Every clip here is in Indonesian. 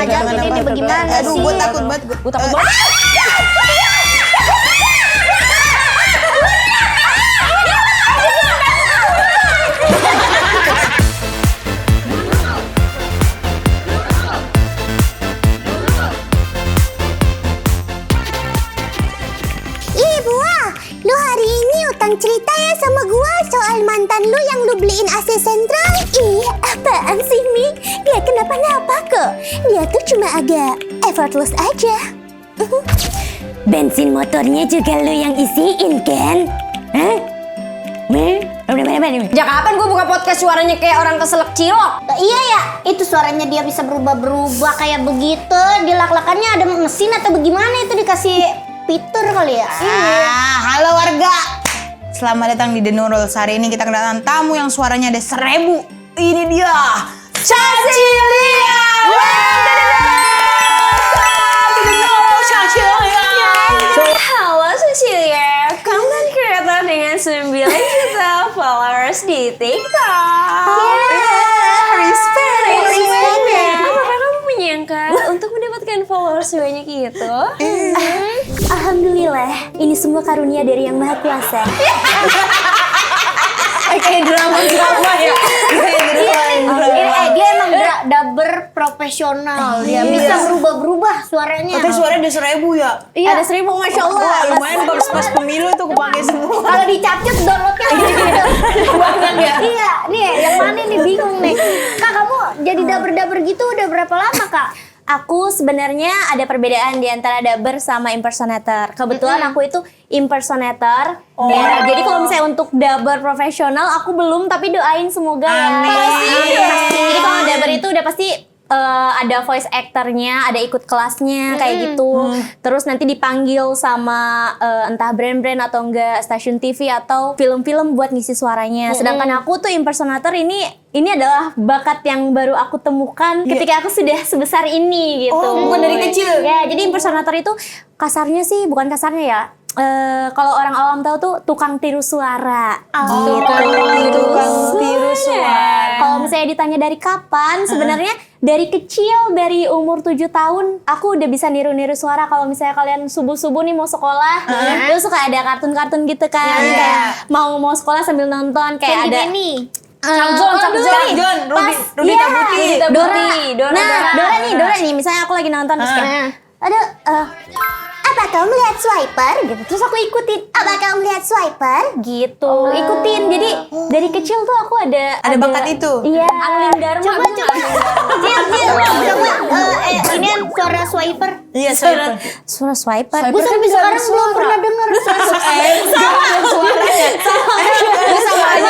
jangan ini bagaimana sih? Aduh, gue takut banget. Gue takut banget. Lu hari ini utang cerita ya sama gua soal mantan lu yang lu beliin AC sentral. Ih, apaan sih, Mi? Dia kenapa-napa kok. Dia tuh cuma agak effortless aja. Bensin motornya juga lu yang isiin, kan? Hah? Sejak kapan gue buka podcast suaranya kayak orang keselak cilok? Iya ya, itu suaranya dia bisa berubah-berubah kayak begitu. Di lak-lakannya ada mesin atau bagaimana itu dikasih fitur kali ya? Halo warga. Selamat datang di The Nurul. Hari ini kita kedatangan tamu yang suaranya ada 1000. Ini dia, Cecilia. Halo Cecilia, content creator dengan 9 juta followers di TikTok. Respect. Apakah kamu menyangka untuk mendapatkan followers sebanyak itu? Alhamdulillah, ini semua karunia dari Yang Maha Kuasa. Kayak drama ya. Dia emang dubber profesional. Dia bisa berubah-berubah suaranya. Tapi suaranya ada 1000 ya? Iya. Ada 1000, Masya Allah. Wah, lumayan pas pemilu tuh kepake semua. Kalau dicapcus downloadnya Banyak ya? Iya, nih yang mana nih bingung nih. Kak, kamu jadi dubber gitu udah berapa lama, Kak? Aku sebenarnya ada perbedaan di antara dubber sama impersonator. Kebetulan aku itu impersonator. Ya, jadi kalau misalnya untuk dubber profesional aku belum, tapi doain semoga ya. Jadi kalau dubber itu udah pasti ada voice actornya, ada ikut kelasnya kayak gitu. Terus nanti dipanggil sama entah brand-brand atau enggak stasiun TV atau film-film buat ngisi suaranya. Sedangkan aku tuh impersonator ini adalah bakat yang baru aku temukan ketika aku sudah sebesar ini gitu. Oh, bukan dari kecil. Ya, jadi impersonator itu kasarnya sih, bukan kasarnya ya. Kalau orang awam tahu tuh tukang tiru suara. Tukang tiru suara. Kalau misalnya ditanya dari kapan, sebenarnya dari kecil, dari umur 7 tahun, aku udah bisa niru-niru suara. Kalau misalnya kalian subuh-subuh nih mau sekolah, terus suka ada kartun-kartun gitu kan, kayak mau sekolah sambil nonton, kayak ada Cak John, Rudy Tabuti. Dora nih, misalnya aku lagi nonton terus kayak, aduh, apa kau melihat swiper? Gitu. Terus aku ikutin, apa kau melihat swiper? Gitu, ikutin. Jadi dari kecil tuh aku ada bakat itu? Iya. Angling Dharma. Coba. Ini kan suara swiper. Iya, swiper. Suara swiper. Gue sampai sekarang belum pernah dengar suara Sama aja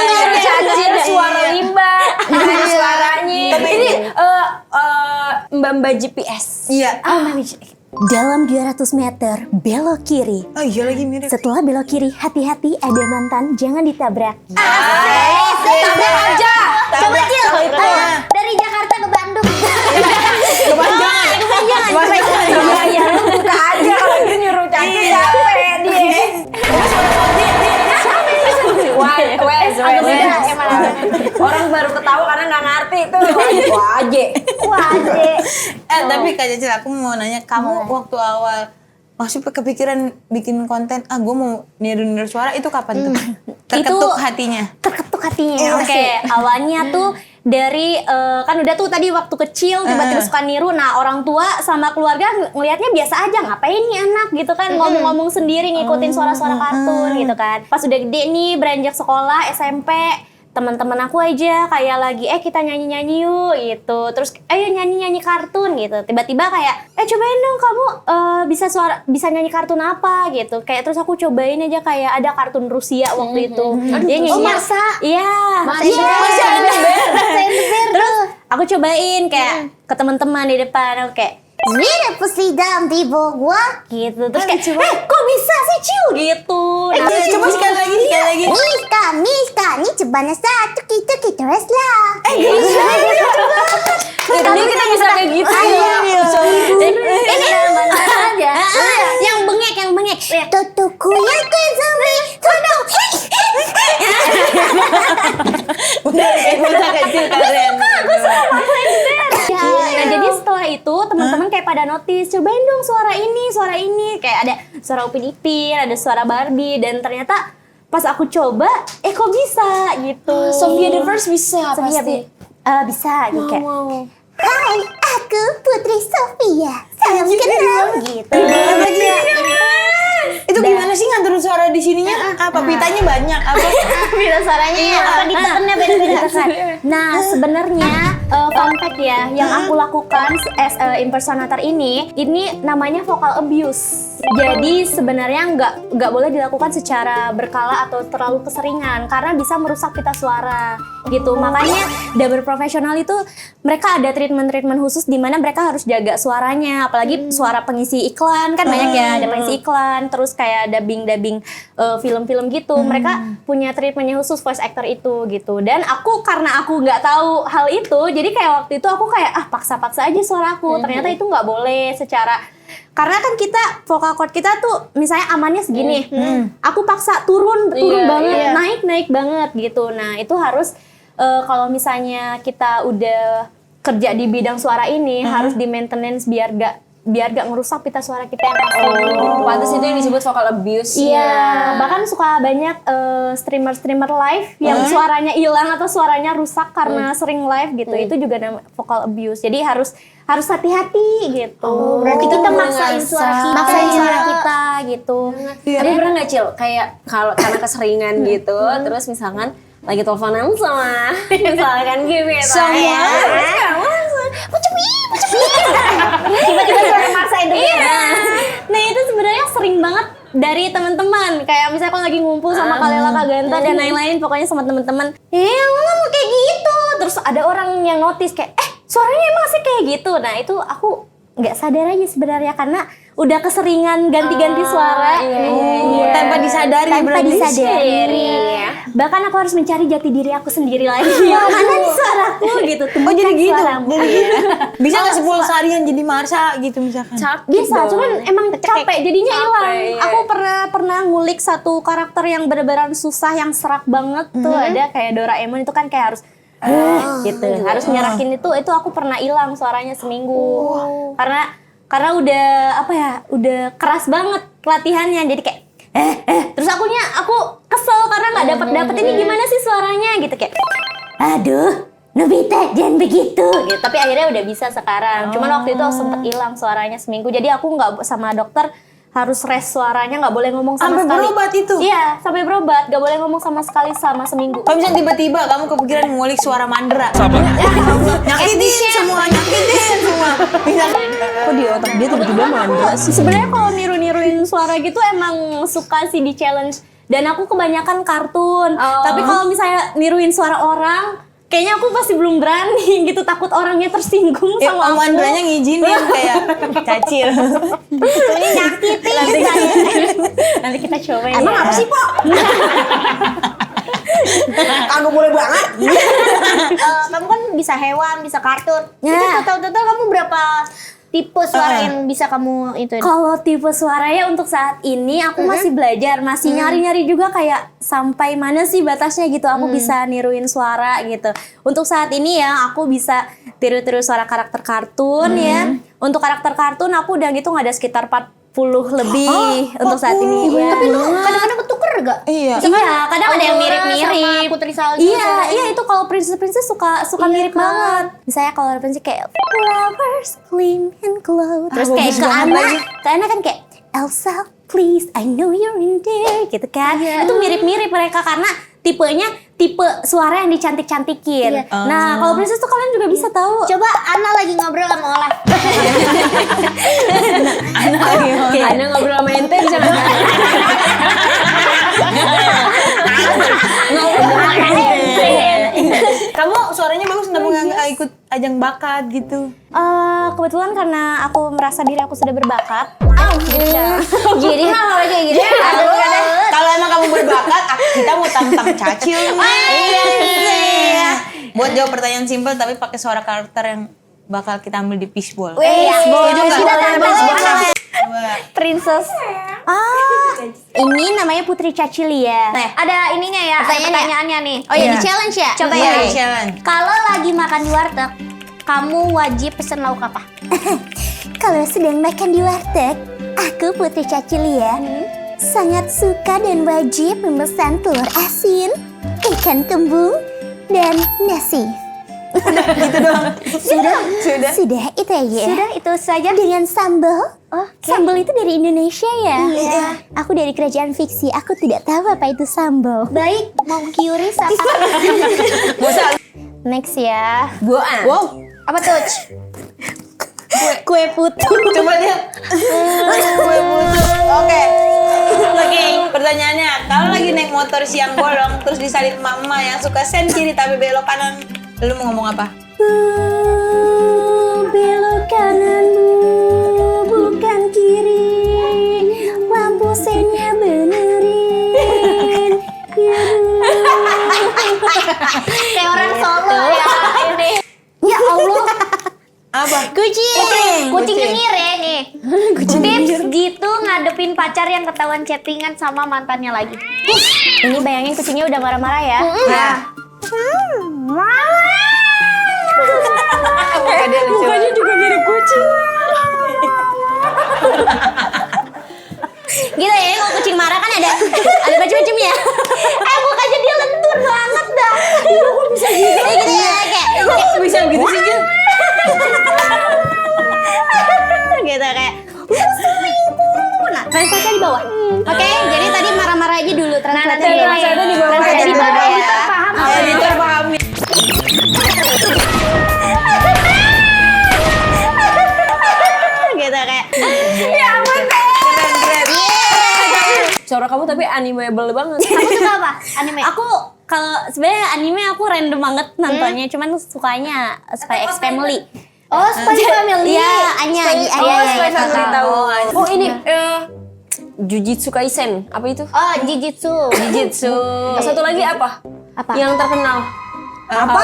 suara cacing, suara limbah, suaranya. Ini Mbak GPS. Iya. Dalam 200 meter, belok kiri. Oh iya lagi mirip. Setelah belok kiri, hati-hati ada mantan, jangan ditabrak. Tabrak aja. Coba Cil. Dari Jakarta ke Bandung. Kepanjangan. Ya lu buka aja kalau gitu nyuruh cacing capek dia. Agak beda emang. Orang baru ketawa karena nggak ngerti itu. Waje. Tapi Kak Cecil, aku mau nanya, kamu waktu awal masih kepikiran bikin konten, gue mau niru-niru suara, itu kapan tuh? Terketuk hatinya? Terketuk hatinya. Oke, awalnya tuh dari kan udah tuh tadi waktu kecil tiba-tiba suka niru. Nah, orang tua sama keluarga ngelihatnya biasa aja, ngapain nih anak gitu kan, ngomong-ngomong sendiri ngikutin suara-suara kartun gitu kan. Pas udah gede nih beranjak sekolah SMP, teman-teman aku aja kayak lagi kita nyanyi-nyanyi yuk gitu. Terus ayo nyanyi-nyanyi kartun gitu. Tiba-tiba kayak cobain dong kamu bisa nyanyi kartun apa gitu. Kayak terus aku cobain aja kayak ada kartun Rusia waktu itu. Dia nyanyi. Marsa. Iya. Marsa Ember. Terus aku cobain kayak ke teman-teman di depan, aku kayak Mira pusidam di bawah gitu. Terus kayak kok bisa sih Cil gitu. Nah, Coba sekali lagi. Miska, ini coba satu kita tes lah. Jadi kita bisa kayak gitu. ini aja. Yang bengek. Totokuya kezami, toto. Udah kayak bocah kecil kalian. Nah, jadi setelah itu teman-teman kayak pada notice, cobain dong suara ini, kayak ada suara Upin Ipin, ada suara Barbie, dan ternyata pas aku coba, kok bisa gitu. Sofia the First bisa Sofia pasti. bisa gitu kayak. Hai, aku Putri Sofia. Salam kenal gitu. Itu gimana sih ngatur suara di sininya? Apa pitanya banyak? Apa Pita suaranya apa ditekennya beda-beda kan. Nah, sebenarnya fun fact ya, yang aku lakukan as a impersonator ini namanya vocal abuse. Jadi sebenarnya nggak boleh dilakukan secara berkala atau terlalu keseringan karena bisa merusak pita suara gitu. Makanya dubber profesional itu mereka ada treatment khusus di mana mereka harus jaga suaranya, apalagi suara pengisi iklan kan banyak ya, ada pengisi iklan, terus kayak dubbing film-film gitu. Mereka punya treatmentnya khusus voice actor itu gitu. Dan karena aku nggak tahu hal itu, jadi kayak waktu itu aku kayak paksa-paksa aja suaraku. Ternyata itu nggak boleh secara, karena kan kita vocal cord kita tuh misalnya amannya segini, aku paksa turun banget, naik banget gitu. Nah itu harus kalau misalnya kita udah kerja di bidang suara ini harus di maintenance biar gak ngerusak pita suara kita yang asli. Pantes itu yang disebut vocal abuse. Iya, bahkan suka banyak streamer live yang suaranya hilang atau suaranya rusak karena sering live gitu. Itu juga namanya vocal abuse. Jadi harus hati-hati gitu. Berarti kita kamu maksain suara kita gitu. Tapi pernah nggak Cil, kayak kalau karena keseringan gitu, terus misalkan lagi teleponan sama misalkan gebetan ya. Tiba-tiba suara maksa itu. Nah itu sebenarnya sering banget dari teman-teman. Kayak misalnya kalau lagi ngumpul sama Kalela Kaganta dan lain-lain, pokoknya sama teman-teman. Lu ngomong kayak gitu. Terus ada orang yang notice kayak, suaranya emang sih kayak gitu. Nah itu aku nggak sadar aja sebenarnya karena udah keseringan ganti-ganti suara. tanpa disadari Bahkan aku harus mencari jati diri aku sendiri lagi. Mana di suaraku gitu. Oh jadi gitu. Suaramu. Bisa nggak 10 seharian jadi Marsha gitu misalkan? Bisa, cuman emang capek jadinya hilang. Iya. Aku pernah ngulik satu karakter yang bener-bener susah, yang serak banget tuh. Ada kayak Doraemon itu kan kayak harus gitu. Harus nyerakin itu aku pernah hilang suaranya seminggu. Karena udah keras banget latihannya. Jadi kayak terus aku kesel karena nggak dapet ini gimana sih suaranya gitu, kayak aduh Nobita jangan begitu gitu. Tapi akhirnya udah bisa sekarang. Cuman waktu itu sempet hilang suaranya seminggu. Jadi aku nggak sama dokter harus rest suaranya, nggak boleh ngomong sama sekali. Sampai berobat itu? Iya, sampai berobat. Nggak boleh ngomong sama sekali sama seminggu. Kalau misalnya tiba-tiba kamu kepikiran ngulik suara Mandra, nyakitin semua. Kok di otak dia tiba-tiba Mandra sih? Sebenarnya kalau niru-niruin suara gitu emang suka sih di challenge. Dan aku kebanyakan kartun. Tapi kalau misalnya niruin suara orang, kayaknya aku pasti belum berani gitu, takut orangnya tersinggung sama Om aku. Mandranya ngizinin kayak Cacil. Ini nyakitin nanti kita coba ya. Emang apa sih, Po? Kagak boleh banget. Kamu kan bisa hewan, bisa kartun. Ya. Itu total kamu berapa tipe suara yang bisa kamu itu? Kalau tipe suaranya untuk saat ini aku masih belajar, masih nyari-nyari juga kayak sampai mana sih batasnya gitu aku bisa niruin suara gitu. Untuk saat ini ya aku bisa tiru-tiru suara karakter kartun ya. Untuk karakter kartun aku udah gitu ada sekitar 40 lebih untuk saat ini. Ya. Tapi lu kadang-kadang ketuker gak? Iya. Iya, kadang ada yang mirip-mirip. Sama Putri Salju. Iya, itu kalau princess suka mirip banget. Misalnya kalau princess kayak flowers gleam and glow. Terus kayak ke Anna kan kayak Elsa, please, I know you're in there, gitu kan. Itu mirip-mirip mereka karena tipenya tipe suara yang dicantik-cantikin. Nah, kalau princess tuh kalian juga bisa tahu. Coba Ana lagi ngobrol sama Olaf. Ana ngobrol sama ente bisa Kamu suaranya bagus, kenapa nggak ikut ajang bakat gitu? Kebetulan karena aku merasa diri aku sudah berbakat. Jadi hal kayak gitu. Kalau emang kamu berbakat, kita mau tantang Cacil. Iya. Buat jawab pertanyaan simpel tapi pakai suara karakter yang bakal kita ambil di fishbowl. Setuju nggak? Kita tantang Princess. Ini namanya Putri Cacilia. Nah, ada ininya ya, ada pertanyaannya nih. Oh iya, Iya. di challenge ya? Coba Iya, ya. challenge. Kalau lagi makan di warteg, kamu wajib pesen lauk apa? Kalau sedang makan di warteg, aku Putri Cacilia sangat suka dan wajib memesan telur asin, ikan kembung, dan nasi. Gitu doang. Sudah itu aja. Sudah, itu saja. Dengan sambal. Oke. Sambal itu dari Indonesia ya? Iya. Aku dari kerajaan fiksi. Aku tidak tahu apa itu sambal. Baik, mau curious apa? Bosan. Next ya. Boan. Wow. Apa tuh? Kue putu. Coba lihat. Kue putu. Oke. Pertanyaannya, kalau lagi naik motor siang bolong, terus disalip mama yang suka sen kiri tapi belok kanan, lu mau ngomong apa? Belok kananmu bukan kiri, lampu sennya benerin. Kayak orang Solo ya ini. Ya Allah. Apa? Kucing nyengir ya nih. Tips gitu ngadepin pacar yang ketahuan chattingan sama mantannya lagi. Ini bayangin kucingnya udah marah-marah ya. Nah. Mukanya juga mirip kucing. Gitu ya, kalau kucing marah kan ada macam-macamnya. Mukanya dia lentur banget dah. Kok bisa gitu? Gitu ya, kayak Kok bisa gitu sih, Jun? gitu kayak nah, translate di bawah. Oke, jadi tadi marah-marah aja dulu translate nanti translate di bawah. Translate di bawah ya. Editor pahami. Gitu kayak Suara kamu tapi animable banget. kamu suka apa? Anime. Aku kalau sebenarnya anime aku random banget nontonnya, cuman sukanya Spy X Family. Oh, Spy Family. Iya, Anya. Spy Family tahu. Oh ini Oh. Jujutsu Kaisen. Apa itu? Oh, Jujutsu. Jujutsu. Satu lagi apa? Apa? Yang terkenal. Apa?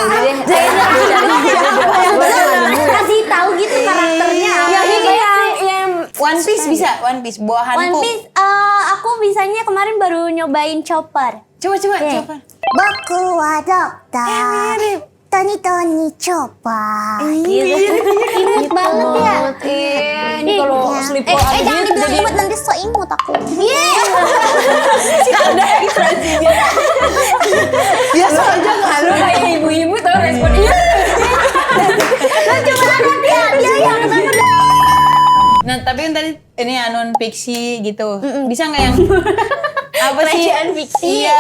Kasih tahu gitu karakternya. Ya ini yang One Piece bisa, One Piece One buahanku. Piece, aku bisanya kemarin baru nyobain Chopper. Coba Iya. coba. Boku wa dokter. Tony Chopper. Imut banget ya. ini kalau sleep Jangan dibilang imut, nanti so imut aku. Biasa aja kan. Lu kayak ibu-ibu tau respon iya. Nah, tapi yang tadi ini non fiksi gitu. Bisa nggak yang apa sih? Kerajaan fiksi. Iya,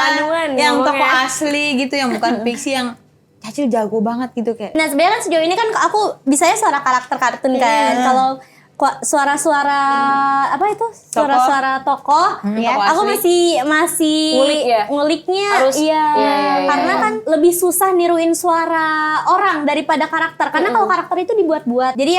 anuan yang ngomongnya. tokoh asli gitu, yang bukan fiksi, yang Cacil jago banget gitu kayak. Nah sebenarnya kan sejauh ini kan aku bisanya suara karakter kartun kan. Kalau suara-suara apa itu? Suara-suara tokoh, ya. Tokoh Aku asli. masih Ngulik ya? nguliknya, Harus- iya. iya. Karena kan lebih susah niruin suara orang daripada karakter. Karena kalau karakter itu dibuat-buat. Jadi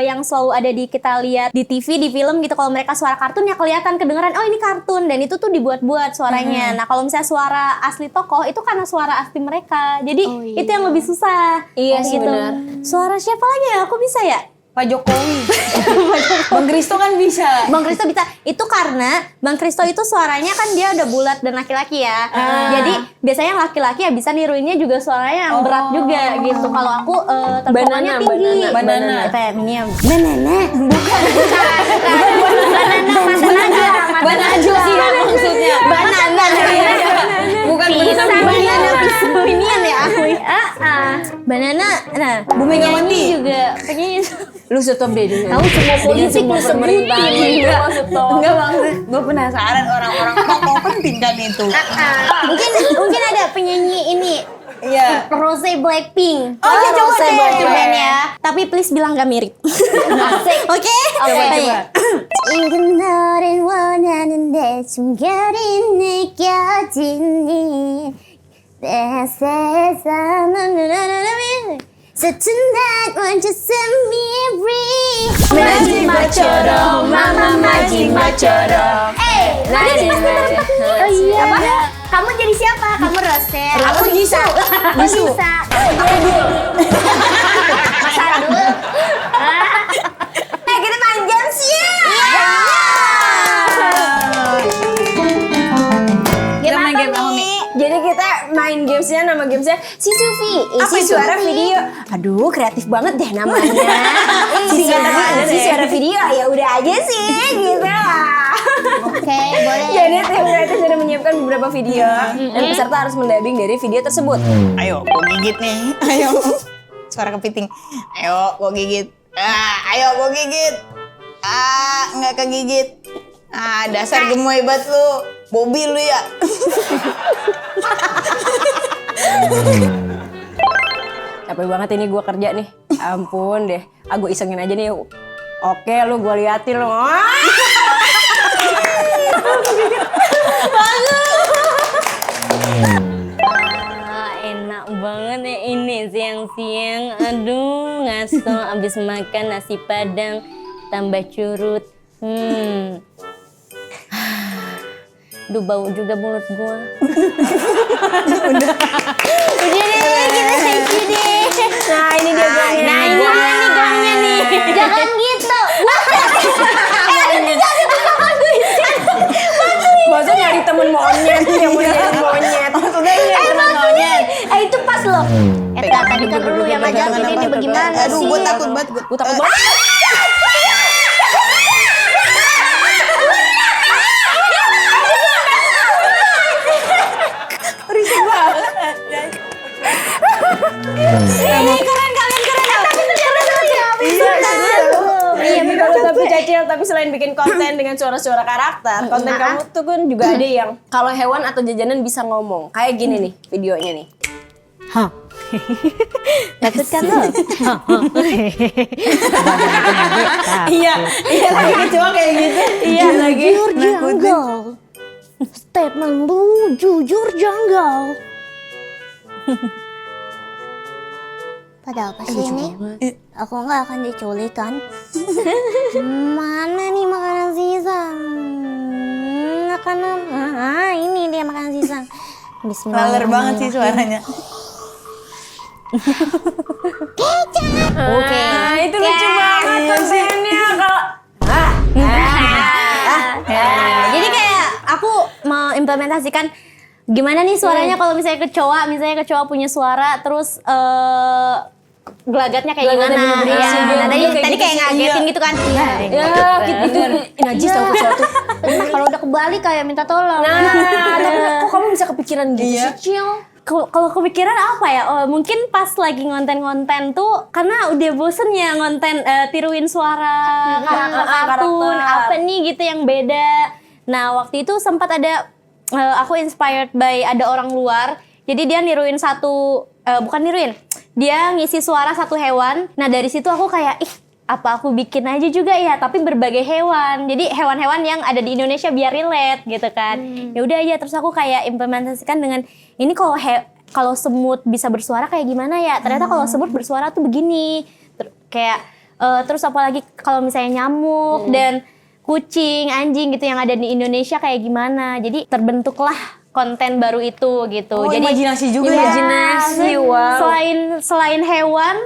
yang selalu ada di kita lihat di TV, di film gitu. Kalau mereka suara kartun ya kelihatan kedengeran. Oh ini kartun dan itu tuh dibuat-buat suaranya. Nah kalau misalnya suara asli tokoh itu karena suara asli mereka. Jadi itu yang lebih susah. Iya sih, gitu. benar. Suara siapa lagi ya? Aku bisa ya? Pak Jokowi. Bang Kristo kan bisa. Bang Kristo bisa. Itu karena Bang Kristo itu suaranya kan dia udah bulat dan laki-laki ya. Jadi biasanya laki-laki ya bisa niruinnya juga suaranya yang berat juga gitu. Kalau aku terpolanya tinggi. Banana. Feminium. Banana. Bukan. Banana sih maksudnya. Banana. Bukan Pisang. banana. Feminium ya aku. Banana. Nah, Bu Megawati juga penyanyi. Lu stop deh dulu. Tahu semua politik lu sebutin. Enggak bang, gue penasaran orang-orang tokoh penting kan itu. Mungkin ada penyanyi ini Iya. Rose Blackpink. Oh, iya, coba deh. Coba ya. Tapi please bilang gak mirip. Oke? coba. 이그노를 원하는데 숨결이 느껴지니 내 세상은 So tonight won't you set me free Magic Machorom, Mama Magic Machorom. Oh iya. Apa? Kamu jadi siapa? Kamu Rose. Aku Jisoo. Jisoo. Mas Adul. Kita main games ya. Kita main game apa, Mi? Jadi kita main gamesnya, nama gamesnya si Sufi, Apa isi itu? suara video. Aduh, kreatif banget deh namanya. Isi suara video ya udah aja sih gitu lah. Oke, boleh. Jadi tim kreatif sudah menyiapkan beberapa video dan peserta harus mendubbing dari video tersebut. Ayo, gue gigit nih. Ayo. Suara kepiting. Ayo, gue gigit. Ayo, gue gigit. Nggak kegigit. Dasar gemoy banget lu. Bobby lu ya. Capek banget ini gue kerja nih. Ampun deh. Gue isengin aja nih. Oke lu gue liatin lu. Enak banget ya ini siang-siang. Aduh, ngaso abis makan nasi padang tambah curut. Duh, bau juga mulut gua. Udah deh, kita thank you deh. Nah ini dia gongnya. Nah, ini dia nih gongnya nih. Jangan gitu. Masa nyari temen monyet yang mau nyari monyet. Maksudnya ini teman monyet. Itu pas loh. Eta tadi kan lu yang ngajakin ini bagaimana sih? Aduh, gue takut banget. Gue takut banget. Risik banget. Keren kalian keren. Tapi itu keren ya. Iya, tapi Cacil, tapi selain bikin konten dengan suara-suara karakter, konten kamu tuh kan juga ada yang kalau hewan atau jajanan bisa ngomong. Kayak gini nih videonya nih. Takut kan lo? Iya lagi cuma kayak gitu. Iya lagi. Jujur janggal. Statement lu jujur janggal. Pada apa sih ini? Aku nggak akan diculik kan? Mana nih makanan sisa? Makanan, ini dia makanan sisa. Laler banget sih suaranya. Oke. Itu lucu banget kontennya kalau Jadi kayak aku mau implementasikan gimana nih suaranya kalau misalnya kecoa punya suara terus gelagatnya kayak Gelagatnya gimana? bener-bener Iya. bener Nah, kayak tadi gitu kayak sih, ngagetin gitu kan? Iya. ya gitu. Najis tau sesuatu. Nah, kalau udah kebalik kayak minta tolong. Nah, tapi kok kamu bisa kepikiran gitu Iya. sih, Cil? Kalau kepikiran apa ya? Oh, mungkin pas lagi ngonten-ngonten tuh karena udah bosen ya ngonten tiruin suara karakter kartun apa nih gitu yang beda. Nah waktu itu sempat ada aku inspired by ada orang luar. Jadi dia niruin bukan niruin, dia ngisi suara satu hewan. Nah dari situ aku kayak apa aku bikin aja juga ya, tapi berbagai hewan. Jadi hewan-hewan yang ada di Indonesia biar relate gitu kan. Ya udah aja, terus aku kayak implementasikan dengan ini kalau semut bisa bersuara kayak gimana ya? Ternyata kalau semut bersuara tuh begini. Terus apalagi kalau misalnya nyamuk dan kucing, anjing gitu yang ada di Indonesia kayak gimana. Jadi terbentuklah konten baru itu gitu. Oh, Jadi imajinasi juga ya? Imajinasi, wow. Selain hewan,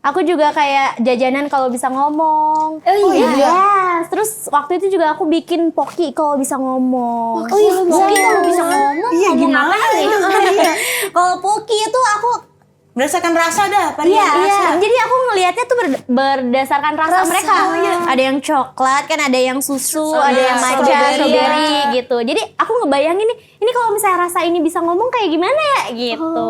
aku juga kayak jajanan kalau bisa ngomong. Oh iya. Yes. Terus waktu itu juga aku bikin Poki kalau bisa ngomong. Poki kalau bisa ngomong, Iya, ngomong gimana apa nih? Iya. Kalau Poki itu aku Berdasarkan rasa dah, Iya, rasa. jadi aku ngelihatnya tuh berdasarkan rasa mereka. Ada yang coklat, kan ada yang susu, ada yang matcha, strawberry gitu. Jadi aku ngebayangin ini kalau misalnya rasa ini bisa ngomong kayak gimana ya gitu.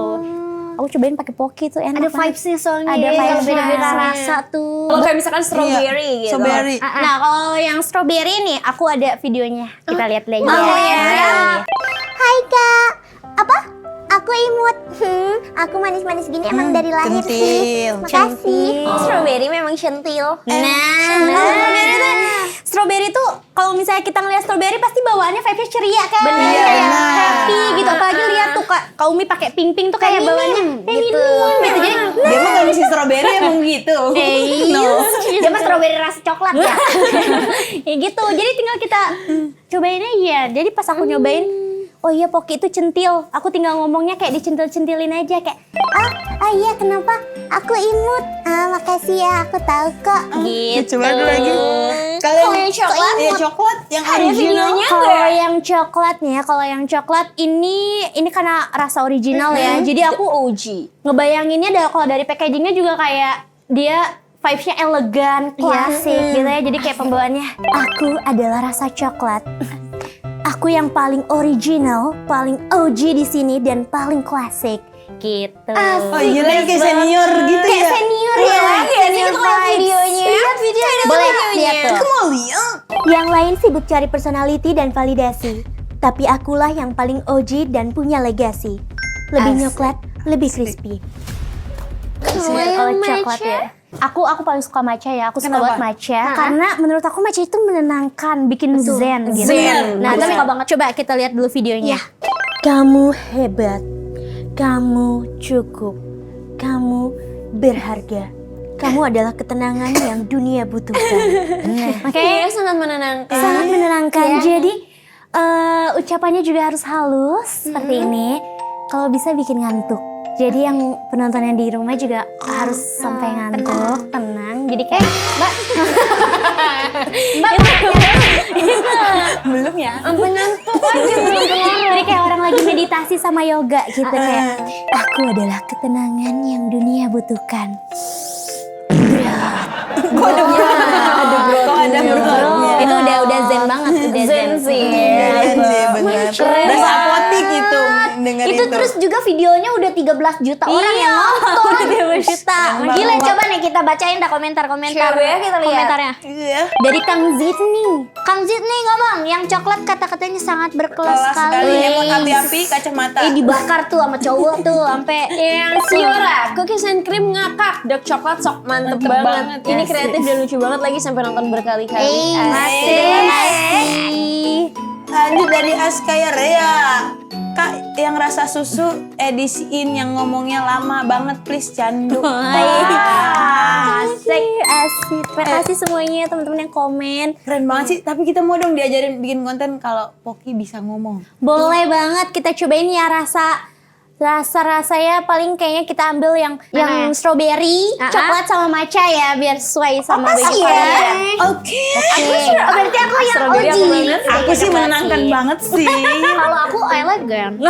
Aku cobain pakai Poki tuh enak. Ada vibes-nya soalnya. Ada vibes beda-beda vibes-nya. rasa tuh. Kalau kayak misalkan strawberry gitu. Strawberry. Nah kalau yang strawberry nih aku ada videonya. Kita lihat lagi Oh, ya. ya. Hai Kak. Apa? Aku imut. Aku manis-manis gini emang dari lahir centil. sih. Makasih. Strawberry memang centil. Strawberry tuh kalau misalnya kita ngeliat strawberry pasti bawaannya vibe-nya ceria kan. Bener. Kayak Bener. happy gitu. Apalagi lihat tuh Kak Umi pakai pink-pink tuh kayak bawaannya gitu. gitu. Jadi Dia mah gak mesti strawberry emang gitu. Dia mah strawberry rasa coklat ya. ya gitu. Jadi tinggal kita cobain aja. Jadi pas aku nyobain, oh iya Poki itu centil. Aku tinggal ngomongnya kayak dicentil-centilin aja kayak, iya kenapa? Aku imut. Makasih ya, aku tahu kok. Gitu. Coba dulu lagi. Kalau yang coklat? Iya coklat yang Ada original. videonya Kalau nggak? yang coklatnya, kalau yang coklat ini karena rasa original ya. Jadi aku OG. ngebayanginnya kalau dari packagingnya juga kayak dia vibes-nya elegan, klasik gitu ya. Jadi kayak pembawaannya, aku adalah rasa coklat. Aku yang paling original, paling OG di sini dan paling klasik. Gitu. Oh gila kayak senior gitu Kayak ya. senior ya. Senior vibes. videonya. Lihat videonya. Boleh lihat tuh. Aku mau lihat. Yang lain sibuk cari personality dan validasi. Tapi akulah yang paling OG dan punya legasi. Lebih nyoklat, lebih crispy. Kalau coklat ya. Aku paling suka matcha ya. Aku suka Kenapa? banget matcha karena menurut aku matcha itu menenangkan, bikin zen gitu. Zen. Nah, tapi suka banget. Coba kita lihat dulu videonya. Kamu hebat. Kamu cukup. Kamu berharga. Kamu adalah ketenangan yang dunia butuhkan. Oke, sangat menenangkan. sangat menenangkan. Jadi ucapannya juga harus halus seperti ini. Kalau bisa bikin ngantuk. Jadi yang penonton yang di rumah juga harus sampai ngantuk, tenang. Jadi kayak Mbak, Belum ya. sampai ngantuk aja belum kelar. Jadi kayak orang lagi meditasi sama yoga gitu kayak. Aku adalah ketenangan yang dunia butuhkan. Kok ada beratnya? Itu udah zen banget, udah Zen sih. Keren sih bener. Berasa apotik gitu dengerin Itu terus juga videonya udah 13 juta orang yang nonton. 13 juta. Gila, coba nih kita bacain dah komentar-komentar. Coba ya kita lihat. Komentarnya. Iya. Dari Kang Zidni. Kang Zidni ngomong, yang coklat kata-katanya sangat berkelas Kelas sekali sekali. emot api-api kacamata. Dibakar tuh sama cowok tuh sampai Yang Siora, cookies and cream ngakak, dark coklat sok mantep banget. Ini kreatif dan lucu banget lagi sampai nonton berkali-kali. masih. Lanjut dari Askaya Rea. Kak, yang rasa susu edisiin yang ngomongnya lama banget please candu. Asik, asik. Terima kasih semuanya teman-teman yang komen. Keren banget sih, tapi kita mau dong diajarin bikin konten kalau Poki bisa ngomong. Boleh banget kita cobain ya rasa-rasanya paling kayaknya kita ambil yang strawberry, coklat sama matcha ya biar sesuai sama baju kalian. Oke. Berarti aku yang OG. Aku sih menenangkan banget sih. Kalau aku elegan.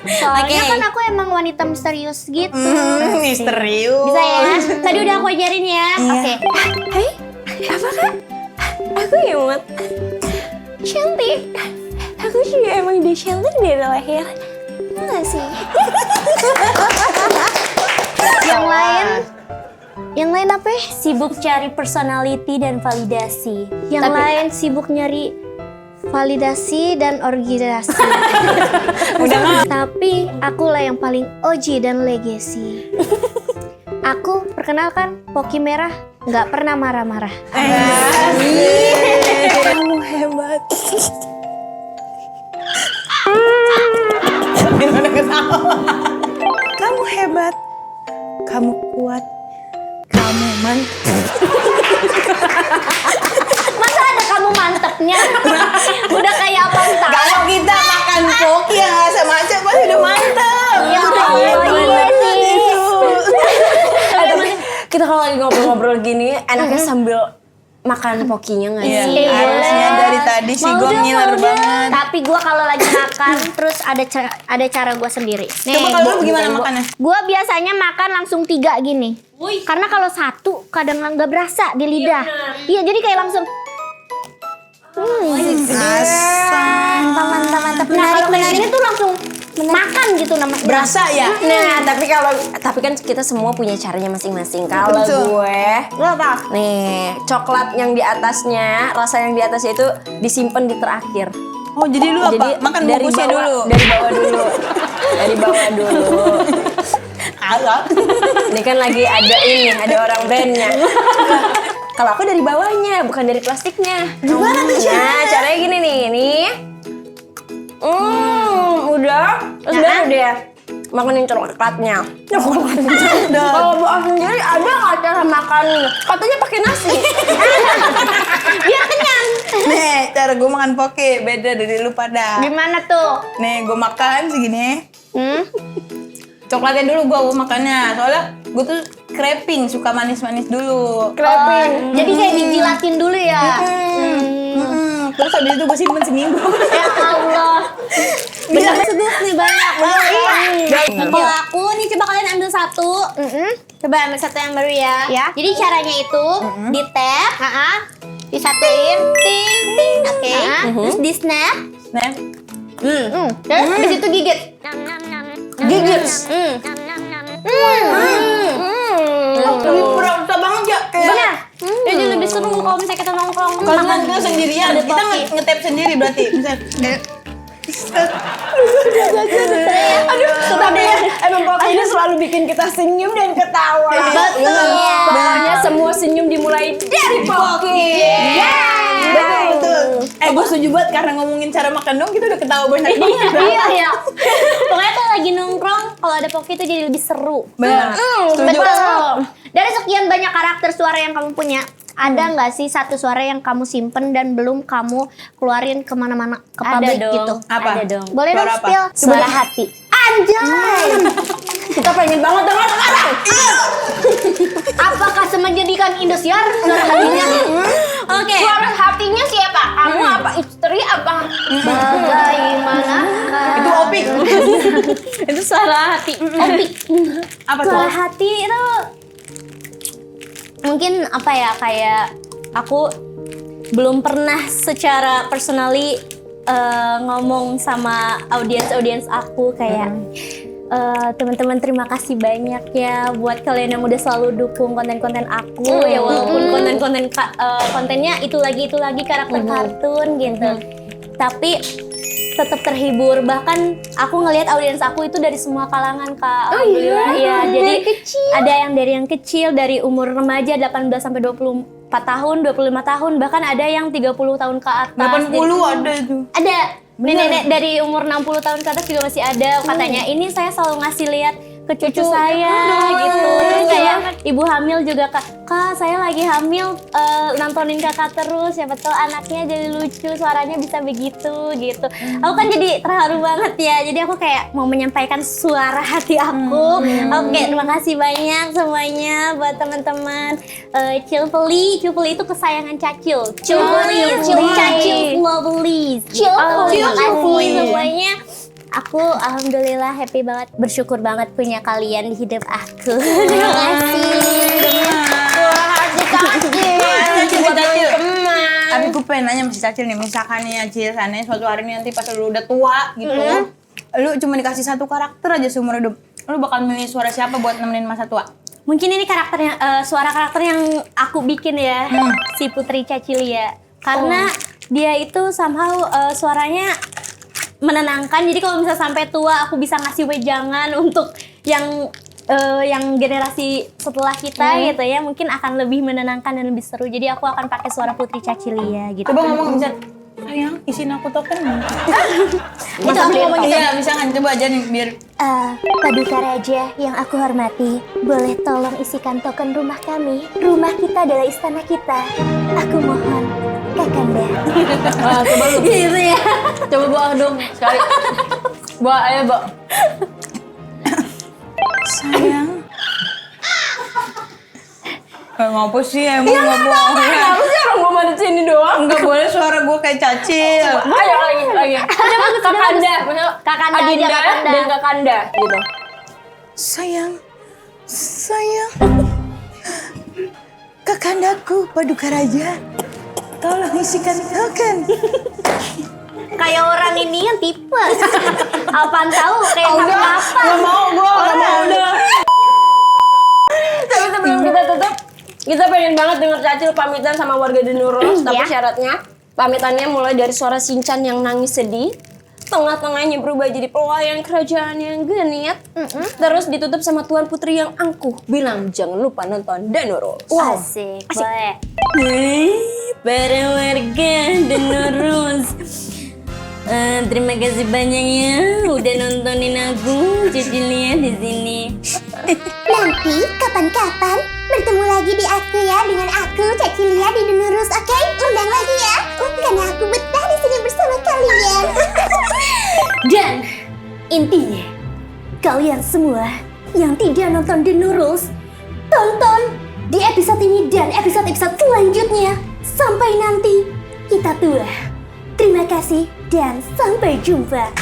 Soalnya kan aku emang wanita misterius gitu. Misterius. Bisa ya? Tadi udah aku ajarin ya. Oke. Aku imut. Cantik. Aku juga emang udah cantik dari lahir. Enggak sih? Yang lain apa ya? Sibuk cari personality dan validasi. Yang lain sibuk nyari validasi dan organisasi. Tapi akulah yang paling OG dan legacy. Aku perkenalkan Poki Merah nggak pernah marah-marah. Kamu hebat. Kamu hebat. Kamu kuat. Kamu mantap. Masa ada kamu mantepnya? Udah kayak apa entah? Kalau kita makan Poki yang rasa macam pasti udah mantap. Ya Allah, iya sih. Kita kalau lagi ngobrol-ngobrol gini, enaknya sambil makan pokinya nggak Iya, sih? harusnya dari tadi si Gom ngiler banget. Tapi gue kalau lagi makan terus ada cara gue sendiri. Coba kalau lu gimana makannya? Gue biasanya makan langsung 3 gini. Karena kalau 1 kadang nggak berasa di lidah. Iya, jadi kayak langsung. Mantap. Nah, kalau menariknya tuh langsung makan gitu namanya. Berasa ya? Nah, tapi kan kita semua punya caranya masing-masing. Kalau Betul. gue, nih coklat yang di atasnya, rasa yang di atasnya itu disimpan di terakhir. Oh jadi lu apa? Jadi Makan dari bungkusnya bawah- dulu? Dari bawah dulu. Dari bawah dulu. Agak. Ini kan lagi ada orang brandnya. Kalau aku dari bawahnya, bukan dari plastiknya. Gimana tuh Nah, caranya gini nih. Udah. Terus baru deh makan coklatnya. Kalau Bu Af sendiri ada nggak cara makan? Katanya pakai nasi. Biar kenyang. Nih, cara gue makan Poki beda dari lu pada. Gimana tuh? Nih, gue makan segini. Coklatnya dulu gue makannya. Soalnya gue tuh craving, suka manis-manis dulu. Craving. Jadi kayak dijilatin dulu ya. Terus habis itu gue simpen seminggu. Ya Allah. Bener sedus nih banyak. Kalau aku nih coba kalian ambil satu. Coba ambil satu yang baru ya. Ya. Jadi caranya itu di tap, disatuin, ting ting, oke. Terus di snap, Nah, terus habis itu gigit. Gigit. berasa banget ya. Benar. Jadi lebih seru kalau misalnya kita nongkrong. Kalau kita sendirian, kita ngetap sendiri berarti. Misalnya, Tapi emang Poki ini selalu bikin kita senyum dan ketawa. Betul. Pokoknya semua senyum dimulai dari Poki. betul. Gue setuju banget karena ngomongin cara makan dong, kita udah ketawa banyak banget. Iya. Pokoknya kalau lagi nongkrong, kalau ada Poki itu jadi lebih seru. Benar. Setuju. Betul. Dari sekian banyak karakter suara yang kamu punya, ada nggak sih satu suara yang kamu simpen dan belum kamu keluarin kemana-mana ke publik gitu? Apa? Ada dong. Boleh dong Suara apa? spill? Suara hati. Anjay! Kita pengen banget dengar sekarang. Apakah semajadikan Indosiar suara hatinya? Oke. Suara hatinya siapa? Kamu apa? Istri apa? Bagaimana? Itu Opik. Itu suara hati. Opik. Apa Suara tuh? hati itu mungkin apa ya, kayak aku belum pernah secara personally ngomong sama audiens aku kayak teman-teman terima kasih banyak ya buat kalian yang udah selalu dukung konten-konten aku ya, walaupun kontennya itu lagi karakter kartun gitu, tapi tetap terhibur. Bahkan aku ngelihat audiens aku itu dari semua kalangan, Kak. Alhamdulillah ya. Jadi ada yang dari yang kecil, dari umur remaja 18 sampai 24 tahun, 25 tahun, bahkan ada yang 30 tahun ke atas. 80 ada itu. Ada nenek-nenek dari umur 60 tahun ke atas juga masih ada. Katanya ini saya selalu ngasih lihat ke cucu saya gitu. Terus kayak ibu hamil juga, Kak saya lagi hamil, nontonin kakak terus, siapa tahu anaknya jadi lucu, suaranya bisa begitu gitu. Aku kan jadi terharu banget ya. Jadi aku kayak mau menyampaikan suara hati aku. Oke, terima kasih banyak semuanya buat teman-teman. Cilpeli itu kesayangan Cacil. Cilpeli, Cacil Lovely. Terima kasih semuanya. Aku alhamdulillah happy banget, bersyukur banget punya kalian di hidup aku. Terima kasih. Tapi gue pengen nanya sama si Cacil nih, misalkan nih Cil sana suatu hari nih nanti pas lu udah tua gitu, lu cuma dikasih satu karakter aja seumur hidup, lu bakal milih suara siapa buat nemenin masa tua? Mungkin ini suara karakter yang aku bikin ya, si Putri Cacilia. Karena dia itu somehow suaranya menenangkan. Jadi kalau misalnya sampai tua aku bisa ngasih wejangan untuk yang generasi setelah kita gitu ya, mungkin akan lebih menenangkan dan lebih seru. Jadi aku akan pakai suara Putri Cacilia gitu. Coba ngomong bisa, sayang isin aku token. Itu aku ngomong gitu. Iya misalkan coba aja nih biar. Paduka Raja yang aku hormati, boleh tolong isikan token rumah kami. Rumah kita adalah istana kita. Aku mohon, Kakanda. Coba lu. Gitu ya. Coba bawa dong sekali. Bawa ayo bawa. Sayang. Ngapa sih emang ngomong? Kenapa sih orang gue ada di sini doang? Enggak boleh suara gue kayak Cacil. Ayo lagi. Kakanda, Kakanda aja, Adinda Kakanda. dan Kakanda gitu. Sayang. Kakandaku Paduka Raja. Tolong isikan token. Kayak orang ini yang tipes. Apaan tahu kayak apa? Gak mau udah. Tapi sebelum kita tutup, kita pengen banget denger Cacil pamitan sama warga Denuros. Tapi syaratnya, pamitannya mulai dari suara Shinchan yang nangis sedih, tengah-tengahnya berubah jadi pelayan kerajaan yang genit, terus ditutup sama Tuan Putri yang angkuh bilang jangan lupa nonton Denuros. Asik, boleh. Para warga Denuros, terima kasih banyak ya udah nontonin aku Cacilia di sini. Nanti kapan-kapan bertemu lagi di aku ya, dengan aku Cacilia di Denurus, oke? Undang lagi ya, karena aku betah di sini bersama kalian. Dan intinya kalian semua yang tidak nonton The Nurulz, tonton di episode ini dan episode-episode selanjutnya. Sampai nanti kita tua. Terima kasih dan sampai jumpa.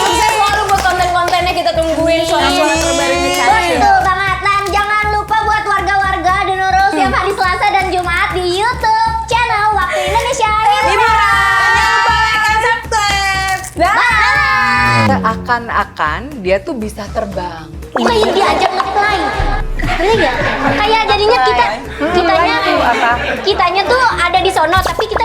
Sukses selalu buat konten-kontennya, kita tungguin suara-suara terbarunya Cacil. Betul banget. Dan jangan lupa buat warga-warga The Nurulz tiap hari Selasa dan Jumat di YouTube channel Waktu Indonesia Seakan-akan dia tuh bisa terbang. Kayak diajak nge-fly. Boleh ya? Kayak jadinya kitanya tuh ada di sono tapi kita